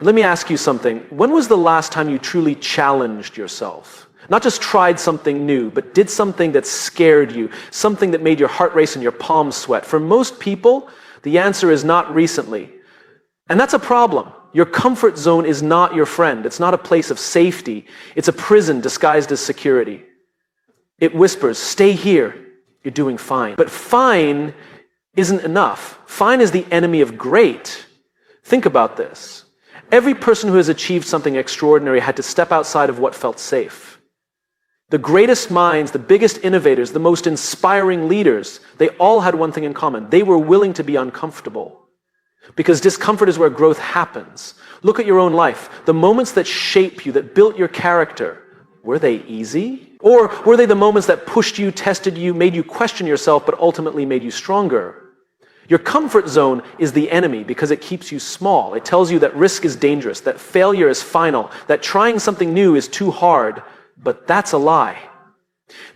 Let me ask you something. When was the last time you truly challenged yourself? Not just tried something new, but did something that scared you, something that made your heart race and your palms sweat. For most people, the answer is not recently. And that's a problem. Your comfort zone is not your friend. It's not a place of safety. It's a prison disguised as security. It whispers, stay here, you're doing fine. But fine isn't enough. Fine is the enemy of great. Think about this. Every person who has achieved something extraordinary had to step outside of what felt safe. The greatest minds, the biggest innovators, the most inspiring leaders, they all had one thing in common. They were willing to be uncomfortable. Because discomfort is where growth happens. Look at your own life. The moments that shape you, that built your character, were they easy? Or were they the moments that pushed you, tested you, made you question yourself, but ultimately made you stronger? Your comfort zone is the enemy because it keeps you small. It tells you that risk is dangerous, that failure is final, that trying something new is too hard. But that's a lie.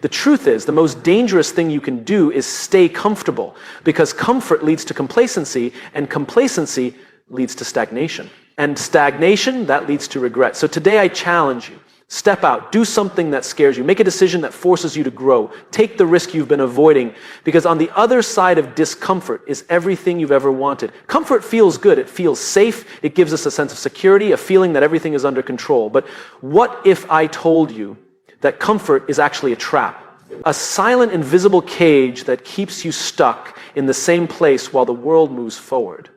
The truth is, the most dangerous thing you can do is stay comfortable, because comfort leads to complacency, and complacency leads to stagnation. And stagnation, that leads to regret. So today I challenge you. Step out, do something that scares you, make a decision that forces you to grow, take the risk you've been avoiding, because on the other side of discomfort is everything you've ever wanted. Comfort feels good, it feels safe, it gives us a sense of security, a feeling that everything is under control. But what if I told you that comfort is actually a trap? A silent, invisible cage that keeps you stuck in the same place while the world moves forward.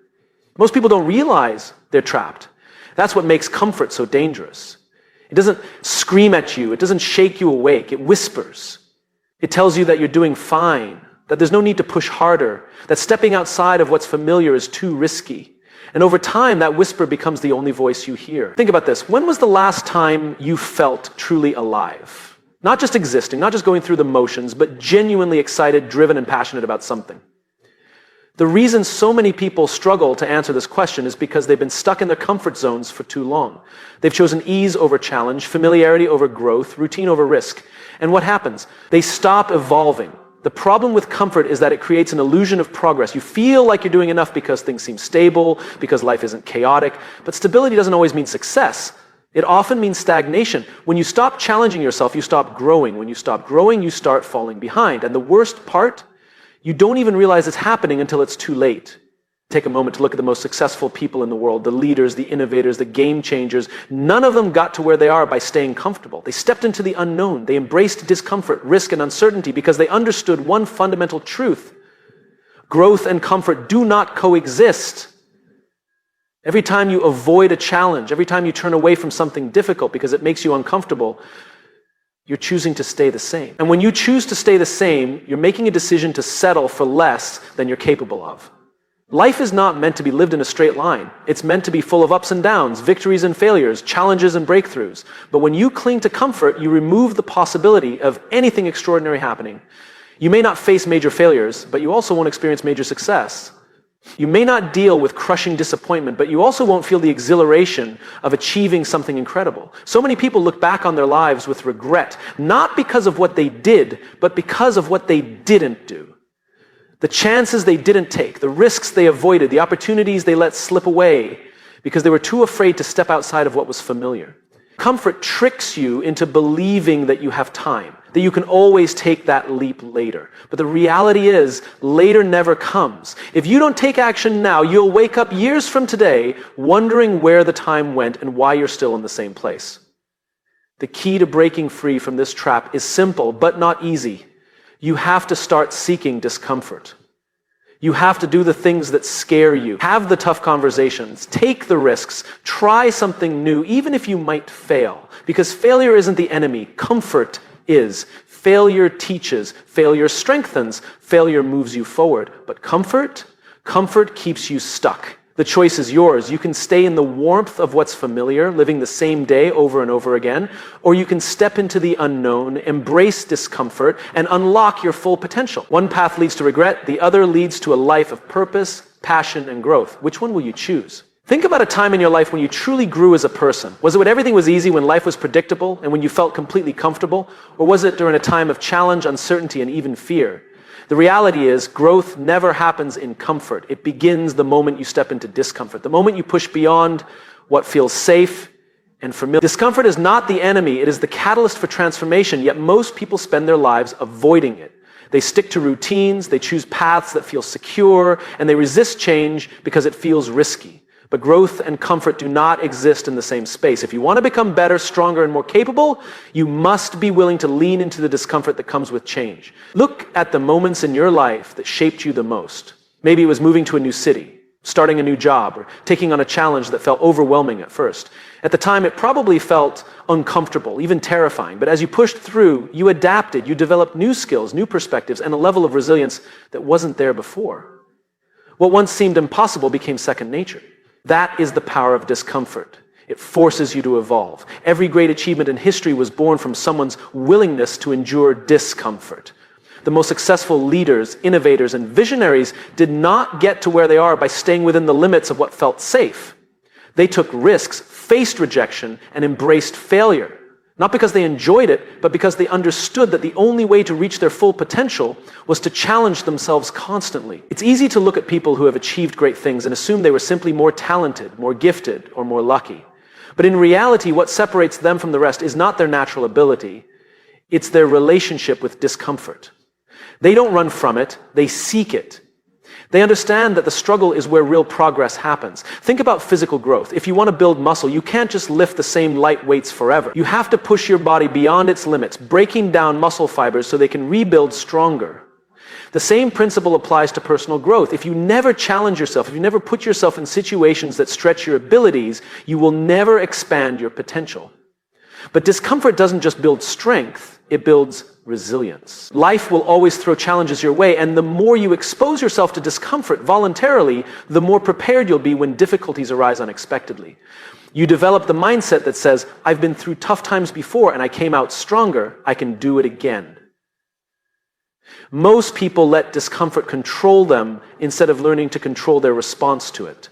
Most people don't realize they're trapped. That's what makes comfort so dangerous. It doesn't scream at you. It doesn't shake you awake. It whispers. It tells you that you're doing fine, that there's no need to push harder, that stepping outside of what's familiar is too risky. And over time, that whisper becomes the only voice you hear. Think about this. When was the last time you felt truly alive? Not just existing, not just going through the motions, but genuinely excited, driven, and passionate about something. The reason so many people struggle to answer this question is because they've been stuck in their comfort zones for too long. They've chosen ease over challenge, familiarity over growth, routine over risk. And what happens? They stop evolving. The problem with comfort is that it creates an illusion of progress. You feel like you're doing enough because things seem stable, because life isn't chaotic. But stability doesn't always mean success. It often means stagnation. When you stop challenging yourself, you stop growing. When you stop growing, you start falling behind. And the worst part, you don't even realize it's happening until it's too late. Take a moment to look at the most successful people in the world, the leaders, the innovators, the game changers. None of them got to where they are by staying comfortable. They stepped into the unknown. They embraced discomfort, risk, and uncertainty because they understood one fundamental truth. Growth and comfort do not coexist. Every time you avoid a challenge, every time you turn away from something difficult because it makes you uncomfortable, you're choosing to stay the same. And when you choose to stay the same, you're making a decision to settle for less than you're capable of. Life is not meant to be lived in a straight line. It's meant to be full of ups and downs, victories and failures, challenges and breakthroughs. But when you cling to comfort, you remove the possibility of anything extraordinary happening. You may not face major failures, but you also won't experience major success. You may not deal with crushing disappointment, but you also won't feel the exhilaration of achieving something incredible. So many people look back on their lives with regret, not because of what they did, but because of what they didn't do. The chances they didn't take, the risks they avoided, the opportunities they let slip away, because they were too afraid to step outside of what was familiar. Comfort tricks you into believing that you have time, that you can always take that leap later. But the reality is, later never comes. If you don't take action now, you'll wake up years from today wondering where the time went and why you're still in the same place. The key to breaking free from this trap is simple, but not easy. You have to start seeking discomfort. You have to do the things that scare you. Have the tough conversations. Take the risks. Try something new, even if you might fail. Because failure isn't the enemy. Comfort is. Failure teaches. Failure strengthens. Failure moves you forward. But comfort keeps you stuck. The choice is yours. You can stay in the warmth of what's familiar, living the same day over and over again, or you can step into the unknown, embrace discomfort, and unlock your full potential. One path leads to regret, the other leads to a life of purpose, passion, and growth. Which one will you choose? Think about a time in your life when you truly grew as a person. Was it when everything was easy, when life was predictable, and when you felt completely comfortable? Or was it during a time of challenge, uncertainty, and even fear? The reality is, growth never happens in comfort. It begins the moment you step into discomfort, the moment you push beyond what feels safe and familiar. Discomfort is not the enemy, it is the catalyst for transformation, yet most people spend their lives avoiding it. They stick to routines, they choose paths that feel secure, and they resist change because it feels risky. But growth and comfort do not exist in the same space. If you want to become better, stronger, and more capable, you must be willing to lean into the discomfort that comes with change. Look at the moments in your life that shaped you the most. Maybe it was moving to a new city, starting a new job, or taking on a challenge that felt overwhelming at first. At the time, it probably felt uncomfortable, even terrifying. But as you pushed through, you adapted, you developed new skills, new perspectives, and a level of resilience that wasn't there before. What once seemed impossible became second nature. That is the power of discomfort. It forces you to evolve. Every great achievement in history was born from someone's willingness to endure discomfort. The most successful leaders, innovators, and visionaries did not get to where they are by staying within the limits of what felt safe. They took risks, faced rejection, and embraced failure. Not because they enjoyed it, but because they understood that the only way to reach their full potential was to challenge themselves constantly. It's easy to look at people who have achieved great things and assume they were simply more talented, more gifted, or more lucky. But in reality, what separates them from the rest is not their natural ability, it's their relationship with discomfort. They don't run from it, they seek it. They understand that the struggle is where real progress happens. Think about physical growth. If you want to build muscle, you can't just lift the same light weights forever. You have to push your body beyond its limits, breaking down muscle fibers so they can rebuild stronger. The same principle applies to personal growth. If you never challenge yourself, if you never put yourself in situations that stretch your abilities, you will never expand your potential. But discomfort doesn't just build strength, it builds resilience. Life will always throw challenges your way, and the more you expose yourself to discomfort voluntarily, the more prepared you'll be when difficulties arise unexpectedly. You develop the mindset that says, I've been through tough times before and I came out stronger, I can do it again. Most people let discomfort control them instead of learning to control their response to it.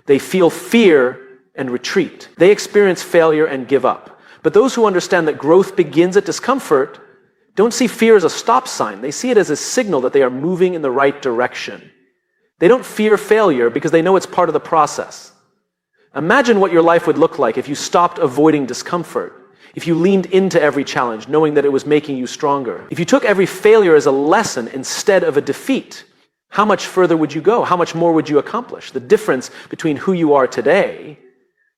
They feel fear and retreat. They experience failure and give up. But those who understand that growth begins at discomfort don't see fear as a stop sign. They see it as a signal that they are moving in the right direction. They don't fear failure because they know it's part of the process. Imagine what your life would look like if you stopped avoiding discomfort, if you leaned into every challenge, knowing that it was making you stronger. If you took every failure as a lesson instead of a defeat, how much further would you go? How much more would you accomplish? The difference between who you are today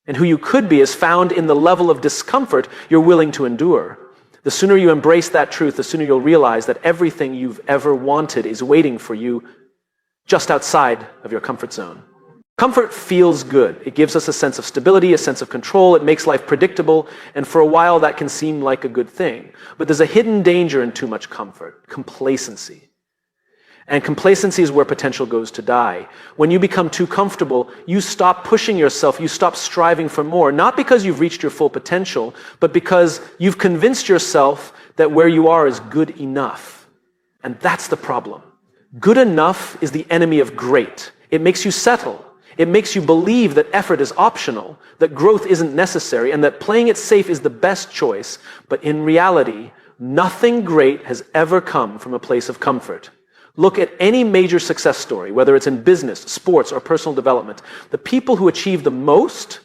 and who you could be is found in the level of discomfort you're willing to endure. The sooner you embrace that truth, the sooner you'll realize that everything you've ever wanted is waiting for you just outside of your comfort zone. Comfort feels good. It gives us a sense of stability, a sense of control. It makes life predictable, and for a while that can seem like a good thing. But there's a hidden danger in too much comfort: complacency. And complacency is where potential goes to die. When you become too comfortable, you stop pushing yourself, you stop striving for more, not because you've reached your full potential, but because you've convinced yourself that where you are is good enough. And that's the problem. Good enough is the enemy of great. It makes you settle. It makes you believe that effort is optional, that growth isn't necessary, and that playing it safe is the best choice. But in reality, nothing great has ever come from a place of comfort. Look at any major success story, whether it's in business, sports, or personal development. The people who achieve the most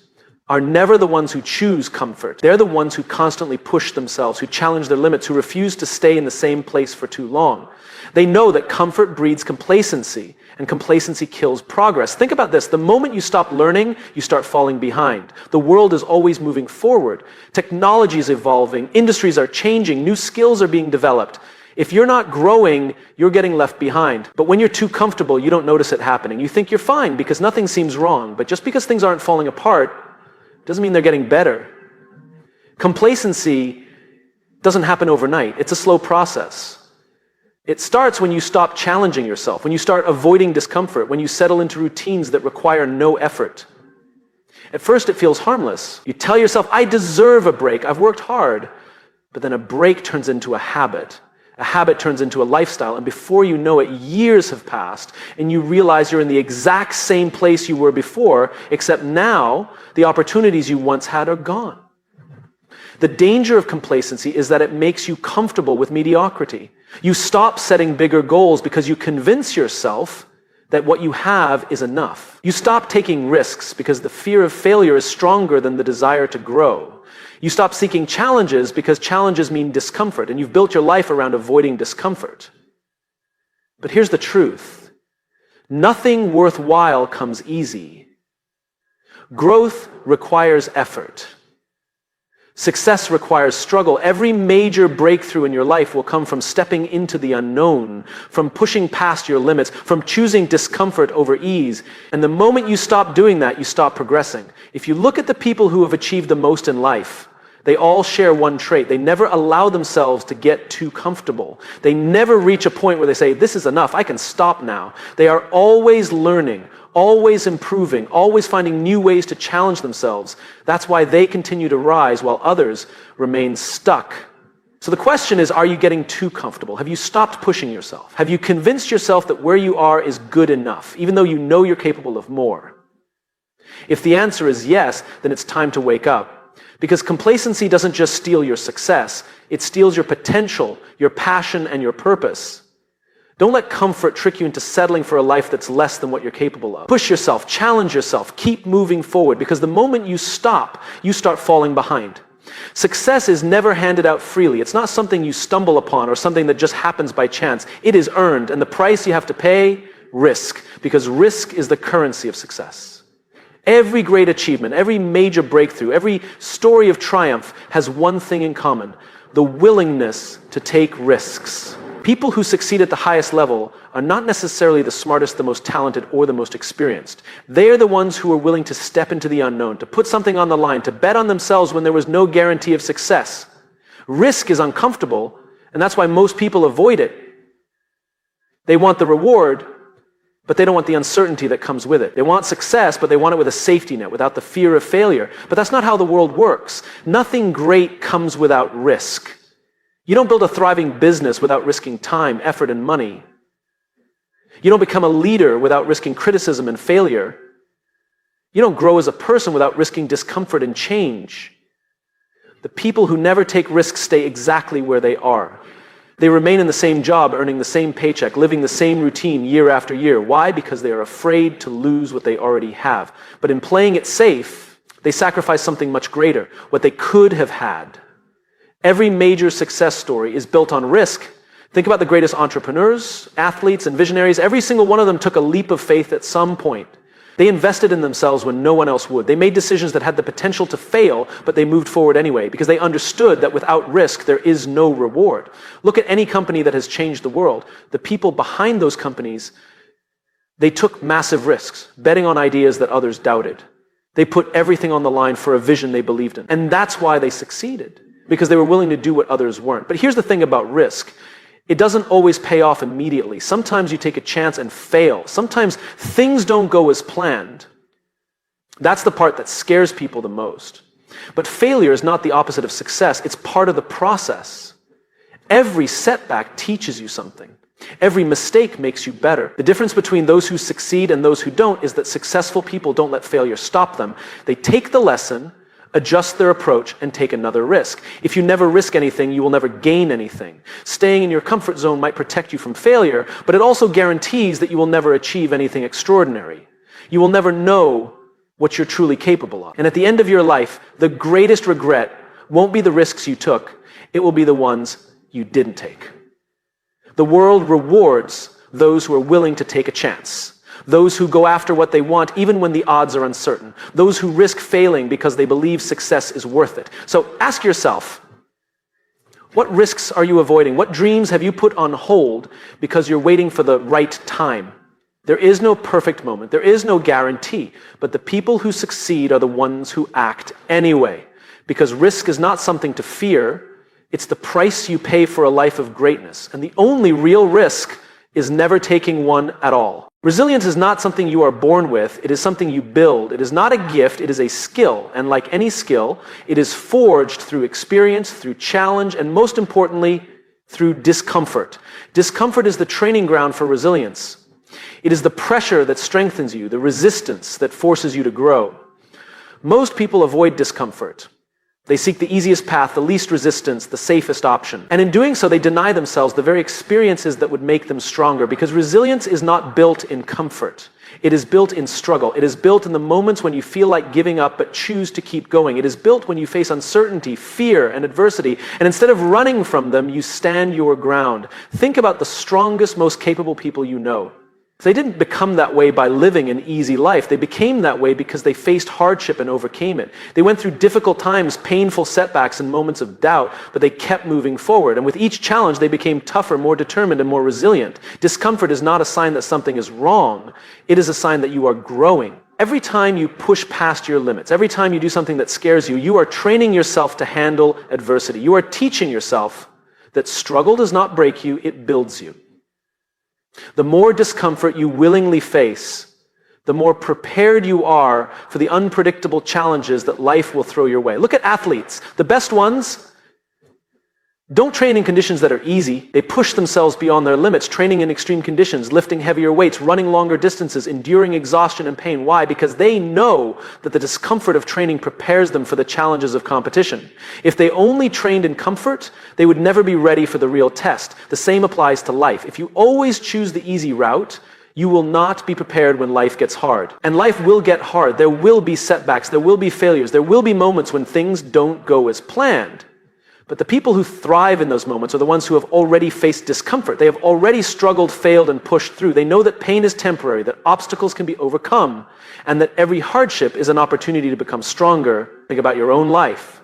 are never the ones who choose comfort. They're the ones who constantly push themselves, who challenge their limits, who refuse to stay in the same place for too long. They know that comfort breeds complacency, and complacency kills progress. Think about this. The moment you stop learning, you start falling behind. The world is always moving forward. Technology is evolving. Industries are changing. New skills are being developed. If you're not growing, you're getting left behind. But when you're too comfortable, you don't notice it happening. You think you're fine because nothing seems wrong. But just because things aren't falling apart doesn't mean they're getting better. Complacency doesn't happen overnight. It's a slow process. It starts when you stop challenging yourself, when you start avoiding discomfort, when you settle into routines that require no effort. At first, it feels harmless. You tell yourself, I deserve a break. I've worked hard. But then a break turns into a habit. A habit turns into a lifestyle, and before you know it, years have passed, and you realize you're in the exact same place you were before, except now the opportunities you once had are gone. The danger of complacency is that it makes you comfortable with mediocrity. You stop setting bigger goals because you convince yourself that what you have is enough. You stop taking risks because the fear of failure is stronger than the desire to grow. You stop seeking challenges because challenges mean discomfort, and you've built your life around avoiding discomfort. But here's the truth. Nothing worthwhile comes easy. Growth requires effort. Success requires struggle. Every major breakthrough in your life will come from stepping into the unknown, from pushing past your limits, from choosing discomfort over ease. And the moment you stop doing that, you stop progressing. If you look at the people who have achieved the most in life, they all share one trait. They never allow themselves to get too comfortable. They never reach a point where they say, this is enough, I can stop now. They are always learning, always improving, always finding new ways to challenge themselves. That's why they continue to rise while others remain stuck. So the question is, are you getting too comfortable? Have you stopped pushing yourself? Have you convinced yourself that where you are is good enough, even though you know you're capable of more? If the answer is yes, then it's time to wake up. Because complacency doesn't just steal your success, it steals your potential, your passion, and your purpose. Don't let comfort trick you into settling for a life that's less than what you're capable of. Push yourself, challenge yourself, keep moving forward, because the moment you stop, you start falling behind. Success is never handed out freely. It's not something you stumble upon or something that just happens by chance. It is earned, and the price you have to pay, risk, because risk is the currency of success. Every great achievement, every major breakthrough, every story of triumph has one thing in common: the willingness to take risks. People who succeed at the highest level are not necessarily the smartest, the most talented, or the most experienced. They are the ones who are willing to step into the unknown, to put something on the line, to bet on themselves when there was no guarantee of success. Risk is uncomfortable, and that's why most people avoid it. They want the reward, but they don't want the uncertainty that comes with it. They want success, but they want it with a safety net, without the fear of failure. But that's not how the world works. Nothing great comes without risk. You don't build a thriving business without risking time, effort, and money. You don't become a leader without risking criticism and failure. You don't grow as a person without risking discomfort and change. The people who never take risks stay exactly where they are. They remain in the same job, earning the same paycheck, living the same routine year after year. Why? Because they are afraid to lose what they already have. But in playing it safe, they sacrifice something much greater, what they could have had. Every major success story is built on risk. Think about the greatest entrepreneurs, athletes, and visionaries. Every single one of them took a leap of faith at some point. They invested in themselves when no one else would. They made decisions that had the potential to fail, but they moved forward anyway, because they understood that without risk, there is no reward. Look at any company that has changed the world. The people behind those companies, they took massive risks, betting on ideas that others doubted. They put everything on the line for a vision they believed in. And that's why they succeeded, because they were willing to do what others weren't. But here's the thing about risk. It doesn't always pay off immediately. Sometimes you take a chance and fail. Sometimes things don't go as planned. That's the part that scares people the most. But failure is not the opposite of success. It's part of the process. Every setback teaches you something. Every mistake makes you better. The difference between those who succeed and those who don't is that successful people don't let failure stop them. They take the lesson, adjust their approach, and take another risk. If you never risk anything, you will never gain anything. Staying in your comfort zone might protect you from failure, but it also guarantees that you will never achieve anything extraordinary. You will never know what you're truly capable of. And at the end of your life, the greatest regret won't be the risks you took, it will be the ones you didn't take. The world rewards those who are willing to take a chance. Those who go after what they want even when the odds are uncertain. Those who risk failing because they believe success is worth it. So ask yourself, what risks are you avoiding? What dreams have you put on hold because you're waiting for the right time? There is no perfect moment. There is no guarantee. But the people who succeed are the ones who act anyway. Because risk is not something to fear. It's the price you pay for a life of greatness. And the only real risk is never taking one at all. Resilience is not something you are born with, it is something you build. It is not a gift, it is a skill. And like any skill, it is forged through experience, through challenge, and most importantly, through discomfort. Discomfort is the training ground for resilience. It is the pressure that strengthens you, the resistance that forces you to grow. Most people avoid discomfort, They seek the easiest path, the least resistance, the safest option. And in doing so, they deny themselves the very experiences that would make them stronger, because resilience is not built in comfort. It is built in struggle. It is built in the moments when you feel like giving up but choose to keep going. It is built when you face uncertainty, fear, and adversity, and instead of running from them, you stand your ground. Think about the strongest, most capable people you know. They didn't become that way by living an easy life. They became that way because they faced hardship and overcame it. They went through difficult times, painful setbacks, and moments of doubt, but they kept moving forward. And with each challenge, they became tougher, more determined, and more resilient. Discomfort is not a sign that something is wrong. It is a sign that you are growing. Every time you push past your limits, every time you do something that scares you, you are training yourself to handle adversity. You are teaching yourself that struggle does not break you, it builds you. The more discomfort you willingly face, the more prepared you are for the unpredictable challenges that life will throw your way. Look at athletes. The best ones don't train in conditions that are easy. They push themselves beyond their limits, training in extreme conditions, lifting heavier weights, running longer distances, enduring exhaustion and pain. Why? Because they know that the discomfort of training prepares them for the challenges of competition. If they only trained in comfort, they would never be ready for the real test. The same applies to life. If you always choose the easy route, you will not be prepared when life gets hard. And life will get hard. There will be setbacks. There will be failures. There will be moments when things don't go as planned. But the people who thrive in those moments are the ones who have already faced discomfort. They have already struggled, failed, and pushed through. They know that pain is temporary, that obstacles can be overcome, and that every hardship is an opportunity to become stronger. Think about your own life.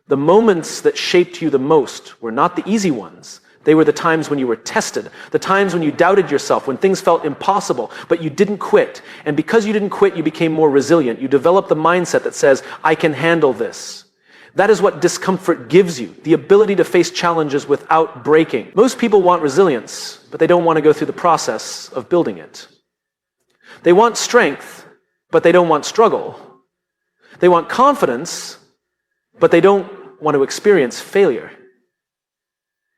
The moments that shaped you the most were not the easy ones. They were the times when you were tested, the times when you doubted yourself, when things felt impossible, but you didn't quit. And because you didn't quit, you became more resilient. You developed the mindset that says, I can handle this. That is what discomfort gives you, the ability to face challenges without breaking. Most people want resilience, but they don't want to go through the process of building it. They want strength, but they don't want struggle. They want confidence, but they don't want to experience failure.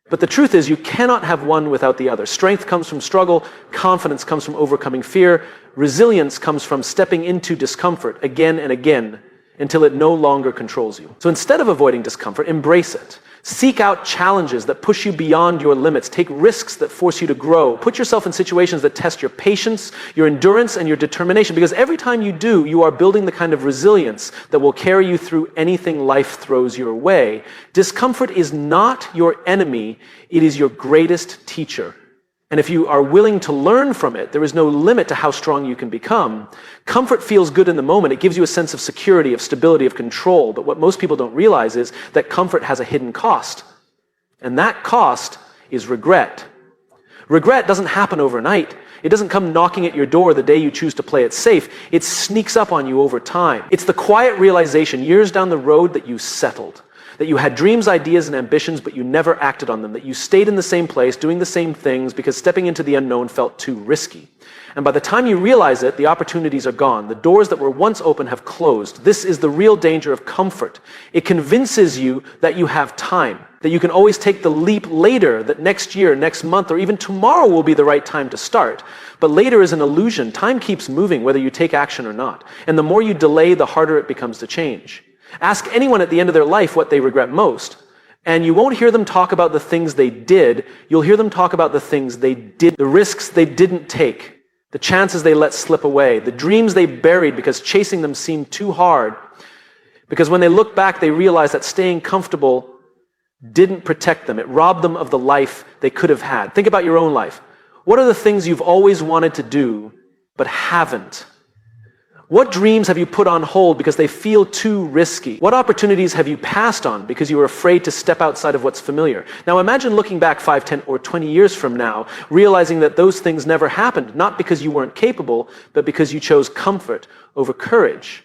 But the truth is, you cannot have one without the other. Strength comes from struggle, confidence comes from overcoming fear, resilience comes from stepping into discomfort again and again, until it no longer controls you. So instead of avoiding discomfort, embrace it. Seek out challenges that push you beyond your limits. Take risks that force you to grow. Put yourself in situations that test your patience, your endurance, and your determination. Because every time you do, you are building the kind of resilience that will carry you through anything life throws your way. Discomfort is not your enemy. It is your greatest teacher. And if you are willing to learn from it, there is no limit to how strong you can become. Comfort feels good in the moment. It gives you a sense of security, of stability, of control. But what most people don't realize is that comfort has a hidden cost. And that cost is regret. Regret doesn't happen overnight. It doesn't come knocking at your door the day you choose to play it safe. It sneaks up on you over time. It's the quiet realization years down the road that you settled. That you had dreams, ideas, and ambitions, but you never acted on them. That you stayed in the same place, doing the same things, because stepping into the unknown felt too risky. And by the time you realize it, the opportunities are gone. The doors that were once open have closed. This is the real danger of comfort. It convinces you that you have time, that you can always take the leap later, that next year, next month, or even tomorrow will be the right time to start. But later is an illusion. Time keeps moving, whether you take action or not. And the more you delay, the harder it becomes to change. Ask anyone at the end of their life what they regret most, and you won't hear them talk about the things they did. You'll hear them talk about the things they did, the risks they didn't take, the chances they let slip away, the dreams they buried because chasing them seemed too hard. Because when they look back, they realize that staying comfortable didn't protect them. It robbed them of the life they could have had. Think about your own life. What are the things you've always wanted to do but haven't? What dreams have you put on hold because they feel too risky? What opportunities have you passed on because you were afraid to step outside of what's familiar? Now imagine looking back 5, 10, or 20 years from now, realizing that those things never happened, not because you weren't capable, but because you chose comfort over courage.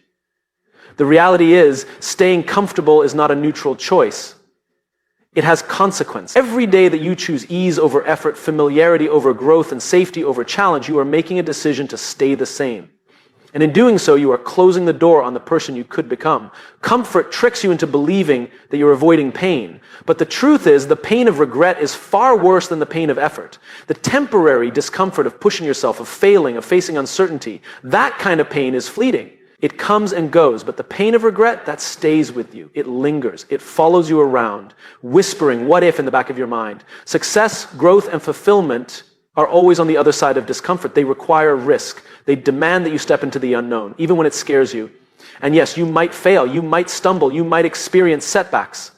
The reality is, staying comfortable is not a neutral choice. It has consequence. Every day that you choose ease over effort, familiarity over growth, and safety over challenge, you are making a decision to stay the same. And in doing so, you are closing the door on the person you could become. Comfort tricks you into believing that you're avoiding pain. But the truth is, the pain of regret is far worse than the pain of effort. The temporary discomfort of pushing yourself, of failing, of facing uncertainty, that kind of pain is fleeting. It comes and goes, but the pain of regret, that stays with you. It lingers. It follows you around, whispering what if in the back of your mind. Success, growth, and fulfillment are always on the other side of discomfort. They require risk. They demand that you step into the unknown, even when it scares you. And yes, you might fail, you might stumble, you might experience setbacks.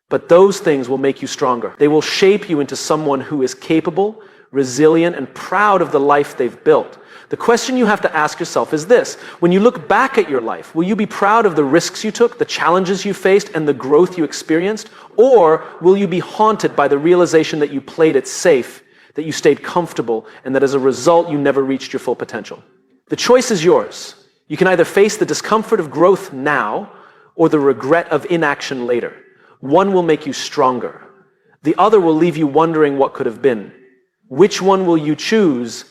But those things will make you stronger. They will shape you into someone who is capable, resilient, and proud of the life they've built. The question you have to ask yourself is this: when you look back at your life, will you be proud of the risks you took, the challenges you faced, and the growth you experienced? Or will you be haunted by the realization that you played it safe, that you stayed comfortable, and that as a result, you never reached your full potential? The choice is yours. You can either face the discomfort of growth now, or the regret of inaction later. One will make you stronger. The other will leave you wondering what could have been. Which one will you choose